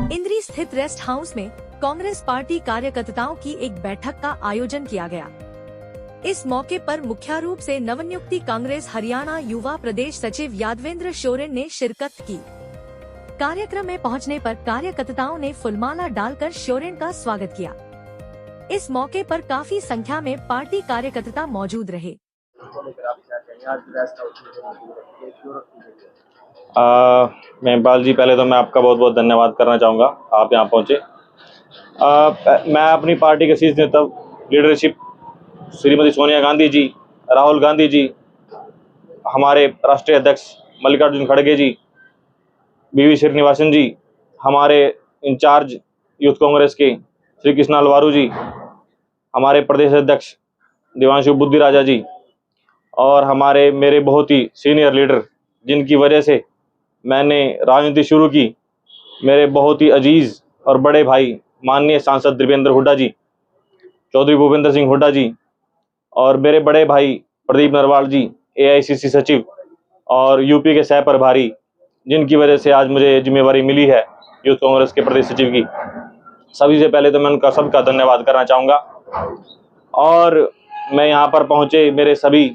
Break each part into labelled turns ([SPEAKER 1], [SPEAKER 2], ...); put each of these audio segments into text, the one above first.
[SPEAKER 1] इंद्री स्थित rest house में कांग्रेस पार्टी कार्यकर्ताओं की एक बैठक का आयोजन किया गया। इस मौके पर मुख्य रूप से नवनियुक्ति कांग्रेस हरियाणा युवा प्रदेश सचिव यादवेंद्र शोरेन ने शिरकत की। कार्यक्रम में पहुंचने पर कार्यकर्ताओं ने फुलमाला डालकर शोरेन का स्वागत किया। इस मौके पर काफी संख्या में पार्टी कार्यकर्ता मौजूद रहे।
[SPEAKER 2] मेहपाल जी, पहले तो मैं आपका बहुत बहुत धन्यवाद करना चाहूँगा, आप यहाँ पहुँचे। मैं अपनी पार्टी के शीर्ष नेता लीडरशिप श्रीमती सोनिया गांधी जी, राहुल गांधी जी, हमारे राष्ट्रीय अध्यक्ष मल्लिकार्जुन खड़गे जी, वी श्रीनिवासन जी, हमारे इंचार्ज यूथ कांग्रेस के श्री कृष्णाल वारू जी, हमारे प्रदेश अध्यक्ष देवांशु बुद्धि राजा जी और हमारे मेरे बहुत ही सीनियर लीडर जिनकी वजह से मैंने राजनीति शुरू की, मेरे बहुत ही अजीज और बड़े भाई माननीय सांसद देवेंद्र हुड्डा जी, चौधरी भूपेंद्र सिंह हुड्डा जी और मेरे बड़े भाई प्रदीप नरवाल जी, एआईसीसी सचिव और यूपी के सह प्रभारी, जिनकी वजह से आज मुझे जिम्मेवारी मिली है यूथ कांग्रेस के प्रदेश सचिव की। सभी से पहले तो मैं उनका सबका धन्यवाद करना चाहूँगा। और मैं यहाँ पर पहुँचे मेरे सभी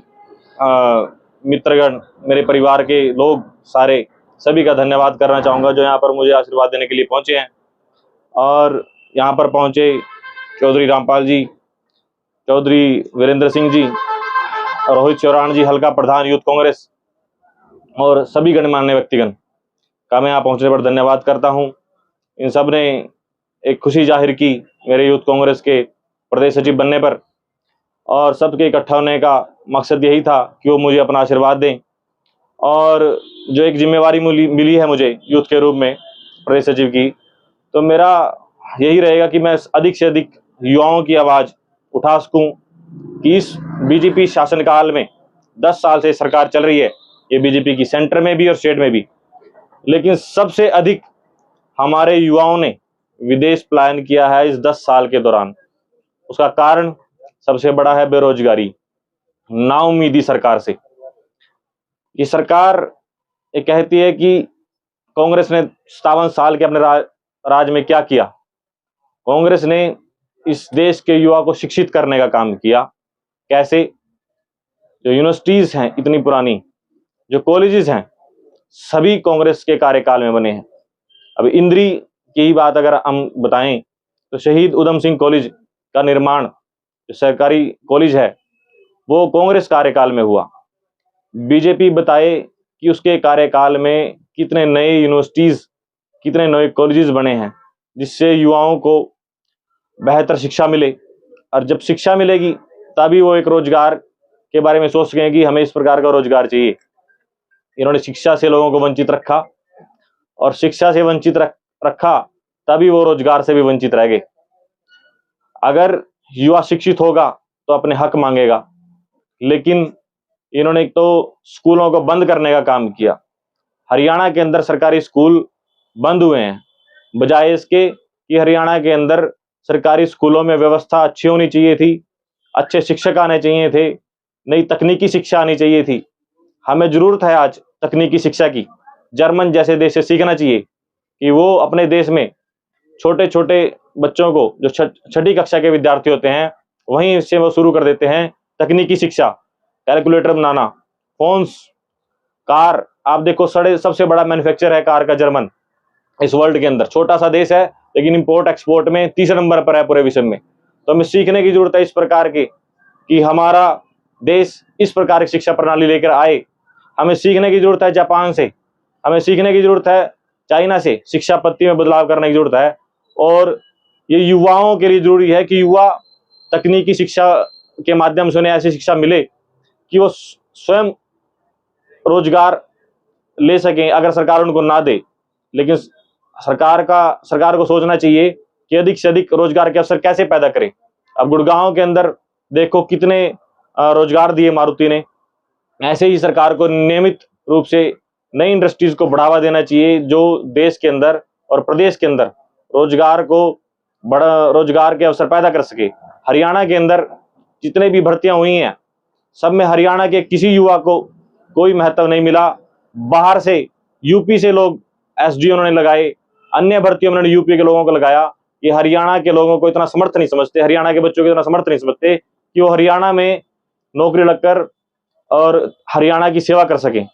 [SPEAKER 2] मित्रगण, मेरे परिवार के लोग सारे, सभी का धन्यवाद करना चाहूँगा जो यहाँ पर मुझे आशीर्वाद देने के लिए पहुँचे हैं। और यहाँ पर पहुँचे चौधरी रामपाल जी, चौधरी वीरेंद्र सिंह जी, रोहित चौरान जी, हल्का प्रधान यूथ कांग्रेस और सभी गणमान्य व्यक्तिगण का मैं यहाँ पहुँचने पर धन्यवाद करता हूँ। इन सब ने एक खुशी जाहिर की मेरे यूथ कांग्रेस के प्रदेश सचिव बनने पर, और सबके इकट्ठा होने का मकसद यही था कि वो मुझे अपना आशीर्वाद दें। और जो एक जिम्मेवारी मिली है मुझे यूथ के रूप में प्रदेश सचिव की, तो मेरा यही रहेगा कि मैं अधिक से अधिक युवाओं की आवाज़ उठा सकूं कि इस बीजेपी शासनकाल में 10 साल से सरकार चल रही है, ये बीजेपी की सेंटर में भी और स्टेट में भी, लेकिन सबसे अधिक हमारे युवाओं ने विदेश पलायन किया है इस 10 साल के दौरान। उसका कारण सबसे बड़ा है बेरोजगारी, नाउम्मीदी सरकार से। ये सरकार ये कहती है कि कांग्रेस ने 57 साल के अपने राज में क्या किया। कांग्रेस ने इस देश के युवा को शिक्षित करने का काम किया। कैसे? जो यूनिवर्सिटीज हैं इतनी पुरानी, जो कॉलेजेस हैं, सभी कांग्रेस के कार्यकाल में बने हैं। अब इंद्री की ही बात अगर हम बताएं तो शहीद उधम सिंह कॉलेज का निर्माण, जो सरकारी कॉलेज है, वो कांग्रेस कार्यकाल में हुआ। बीजेपी बताए कि उसके कार्यकाल में कितने नए यूनिवर्सिटीज, कितने नए कॉलेजेस बने हैं, जिससे युवाओं को बेहतर शिक्षा मिले। और जब शिक्षा मिलेगी तभी वो एक रोजगार के बारे में सोच सकें कि हमें इस प्रकार का रोजगार चाहिए। इन्होंने शिक्षा से लोगों को वंचित रखा, और शिक्षा से वंचित रखा तभी वो रोजगार से भी वंचित रह गए। अगर युवा शिक्षित होगा तो अपने हक मांगेगा, लेकिन इन्होंने तो स्कूलों को बंद करने का काम किया। हरियाणा के अंदर सरकारी स्कूल बंद हुए हैं, बजाय इसके कि हरियाणा के अंदर सरकारी स्कूलों में व्यवस्था अच्छी होनी चाहिए थी, अच्छे शिक्षक आने चाहिए थे, नई तकनीकी शिक्षा आनी चाहिए थी। हमें जरूरत है आज तकनीकी शिक्षा की। जर्मन जैसे देश से सीखना चाहिए कि वो अपने देश में छोटे छोटे बच्चों को, जो छठी कक्षा के विद्यार्थी होते हैं, वहीं से वो शुरू कर देते हैं तकनीकी शिक्षा, कैलकुलेटर बनाना, फोन्स, कार। आप देखो, सबसे बड़ा मैन्युफैक्चर है कार का जर्मन इस वर्ल्ड के अंदर। छोटा सा देश है लेकिन इंपोर्ट एक्सपोर्ट में तीसरे नंबर पर है पूरे विश्व में। तो हमें सीखने की जरूरत है इस प्रकार की कि हमारा देश इस प्रकार की शिक्षा प्रणाली लेकर आए। हमें सीखने की जरूरत है जापान से, हमें सीखने की जरूरत है चाइना से, शिक्षा पद्धति में बदलाव करने की जरूरत है। और ये युवाओं के लिए जरूरी है कि युवा तकनीकी शिक्षा के माध्यम से उन्हें ऐसी शिक्षा मिले कि वो स्वयं रोजगार ले सकें, अगर सरकार उनको ना दे। लेकिन सरकार को सोचना चाहिए कि अधिक से अधिक रोजगार के अवसर कैसे पैदा करें। अब गुड़गांव के अंदर देखो कितने रोजगार दिए मारुति ने। ऐसे ही सरकार को नियमित रूप से नई इंडस्ट्रीज को बढ़ावा देना चाहिए, जो देश के अंदर और प्रदेश के अंदर रोजगार के अवसर पैदा कर सके। हरियाणा के अंदर जितने भी भर्तियां हुई हैं, सब में हरियाणा के किसी युवा को कोई महत्व नहीं मिला। बाहर से, यूपी से लोग एसडी उन्होंने लगाए, अन्य भर्तियों में उन्होंने यूपी के लोगों को लगाया। कि हरियाणा के लोगों को इतना समर्थ नहीं समझते, हरियाणा के बच्चों को इतना समर्थ नहीं समझते कि वो हरियाणा में नौकरी लगकर और हरियाणा की सेवा कर सकें।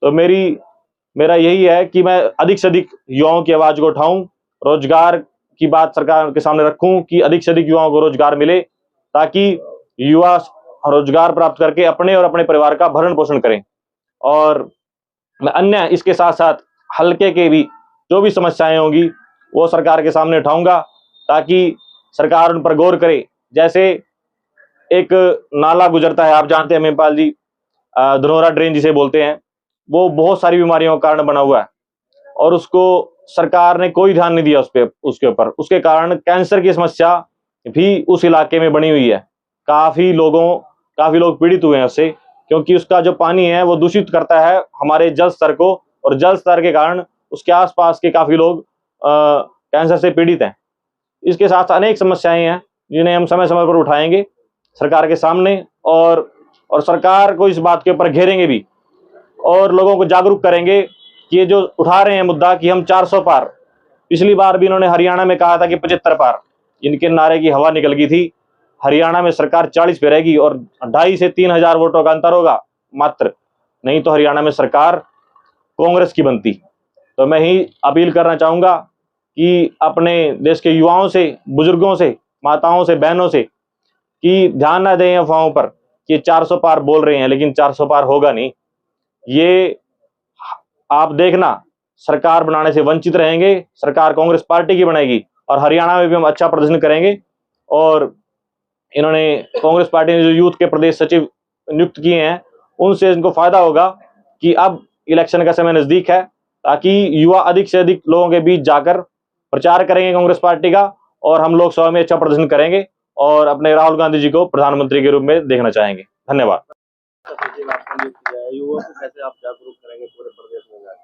[SPEAKER 2] तो मेरा यही है कि मैं अधिक से अधिक युवाओं की आवाज को उठाऊं, रोजगार की बात सरकार के सामने रखूं कि अधिक से अधिक युवाओं को रोजगार मिले, ताकि युवा रोजगार प्राप्त करके अपने और अपने परिवार का भरण पोषण करें। और मैं अन्य इसके साथ साथ हल्के के भी जो भी समस्याएं होंगी वो सरकार के सामने उठाऊंगा, ताकि सरकार उन पर गौर करे। जैसे एक नाला गुजरता है, आप जानते हैं मेमपाल जी, धनोरा ड्रेन जिसे बोलते हैं, वो बहुत सारी बीमारियों का कारण बना हुआ है और उसको सरकार ने कोई ध्यान नहीं दिया उसके ऊपर। उसके कारण कैंसर की समस्या भी उस इलाके में बनी हुई है। काफी लोग पीड़ित हुए हैं उससे, क्योंकि उसका जो पानी है वो दूषित करता है हमारे जल स्तर को, और जल स्तर के कारण उसके आसपास के काफी लोग कैंसर से पीड़ित हैं। इसके साथ अनेक समस्याएं हैं जिन्हें हम समय समय पर उठाएंगे सरकार के सामने, और सरकार को इस बात के ऊपर घेरेंगे भी और लोगों को जागरूक करेंगे कि ये जो उठा रहे हैं मुद्दा कि हम 400 पार, पिछली बार भी इन्होंने हरियाणा में कहा था कि 75 पार, इनके नारे की हवा निकल गई थी। हरियाणा में सरकार 40 पे रहेगी और 2,500 से 3,000 वोटों का अंतर होगा मात्र, नहीं तो हरियाणा में सरकार कांग्रेस की बनती। तो मैं ही अपील करना चाहूंगा कि अपने देश के युवाओं से, बुजुर्गों से, माताओं से, बहनों से कि ध्यान ना दें अफवाहों पर कि 400 पार बोल रहे हैं, लेकिन 400 पार होगा नहीं। ये आप देखना, सरकार बनाने से वंचित रहेंगे, सरकार कांग्रेस पार्टी की बनेगी और हरियाणा में भी हम अच्छा प्रदर्शन करेंगे। और इन्होंने कांग्रेस पार्टी ने जो यूथ के प्रदेश सचिव नियुक्त किए हैं, उनसे इनको फायदा होगा कि अब इलेक्शन का समय नजदीक है, ताकि युवा अधिक से अधिक लोगों के बीच जाकर प्रचार करेंगे कांग्रेस पार्टी का, और हम लोकसभा में अच्छा प्रदर्शन करेंगे और अपने राहुल गांधी जी को प्रधानमंत्री के रूप में देखना चाहेंगे। धन्यवाद।
[SPEAKER 3] युवा को कैसे आप जागरूक करेंगे पूरे प्रदेश में जाकर?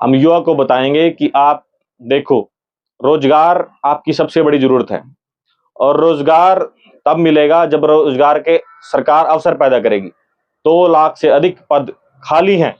[SPEAKER 2] हम युवा को बताएंगे कि आप देखो, रोजगार आपकी सबसे बड़ी जरूरत है और रोजगार तब मिलेगा जब रोजगार के सरकार अवसर पैदा करेगी। 2 लाख से अधिक पद खाली हैं,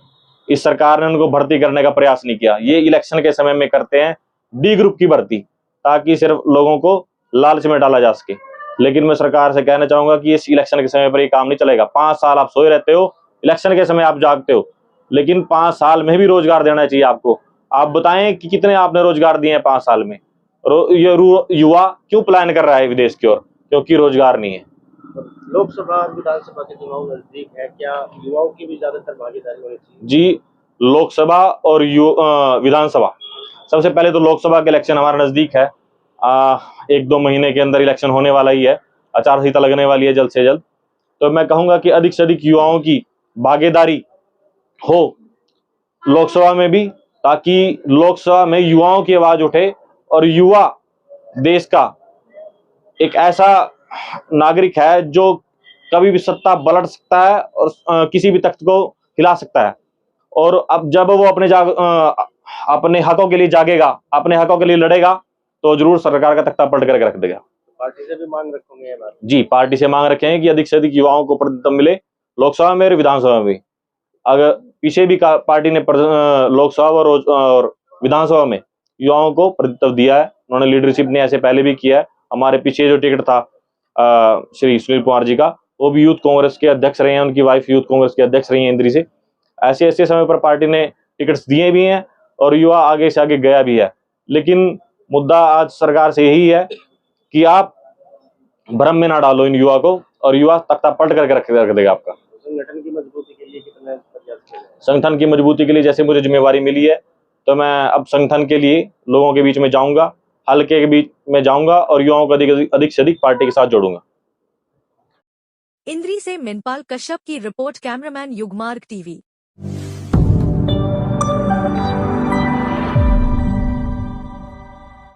[SPEAKER 2] इस सरकार ने उनको भर्ती करने का प्रयास नहीं किया। ये इलेक्शन के समय में करते हैं डी ग्रुप की भर्ती, ताकि सिर्फ लोगों को लालच में डाला जा सके। लेकिन मैं सरकार से कहना चाहूंगा कि इस इलेक्शन के समय पर ये काम नहीं चलेगा। 5 साल आप सोए रहते हो, इलेक्शन के समय आप जागते हो, लेकिन 5 साल में भी रोजगार देना चाहिए आपको। आप बताएं कि कितने आपने रोजगार दिए हैं 5 साल में। युवा क्यों प्लान कर रहा है विदेश की ओर? क्योंकि रोजगार नहीं है।
[SPEAKER 3] लोकसभा और विधानसभा के चुनाव नजदीक है, क्या युवाओं की भी ज्यादातर भागीदारी होनी चाहिए?
[SPEAKER 2] जी, लोकसभा और विधानसभा, सबसे पहले तो लोकसभा के इलेक्शन हमारा नजदीक है। 1-2 महीने के अंदर इलेक्शन होने वाला ही है, आचार संहिता लगने वाली है जल्द से जल्द। तो मैं कहूंगा कि अधिक से अधिक युवाओं की भागीदारी हो लोकसभा में भी, ताकि लोकसभा में युवाओं की आवाज उठे और युवा देश का एक ऐसा नागरिक है जो कभी भी सत्ता पलट सकता है और किसी भी तख्त को हिला सकता है। और अब जब वो अपने हकों के लिए जागेगा, अपने हकों के लिए लड़ेगा, तो जरूर सरकार का तख्ता पलट करके रख देगा।
[SPEAKER 3] पार्टी से भी मांग रखोगे ये बात?
[SPEAKER 2] जी, पार्टी से मांग रखे हैं कि अधिक से अधिक युवाओं को प्रतिनिधित्व मिले लोकसभा में और विधानसभा में। अगर पीछे भी पार्टी ने लोकसभा और विधानसभा में युवाओं को प्रतिनिधित्व दिया है, उन्होंने लीडरशिप ने ऐसे पहले भी किया है। हमारे पीछे जो टिकट था श्री सुनील कुमार जी का, वो भी यूथ कांग्रेस के अध्यक्ष रहे हैं, उनकी वाइफ यूथ कांग्रेस के अध्यक्ष रही हैं इंद्री से। ऐसे ऐसे समय पर पार्टी ने टिकट्स दिए भी हैं और युवा आगे से आगे गया भी है। लेकिन मुद्दा आज सरकार से यही है कि आप भ्रम में ना डालो इन युवा को, और युवा तख्ता पलट करके रख देगा आपका।
[SPEAKER 3] संगठन की मजबूती के लिए कितने प्रयास किए हैं?
[SPEAKER 2] संगठन की मजबूती के लिए जैसे मुझे जिम्मेवारी मिली है, तो मैं अब संगठन के लिए लोगों के बीच में जाऊंगा, हल्के के बीच में जाऊंगा और युवाओं को अधिक से अधिक पार्टी के साथ जोड़ूंगा।
[SPEAKER 1] इंद्री से मिनपाल कश्यप की रिपोर्ट, कैमरामैन युगमार्ग टीवी।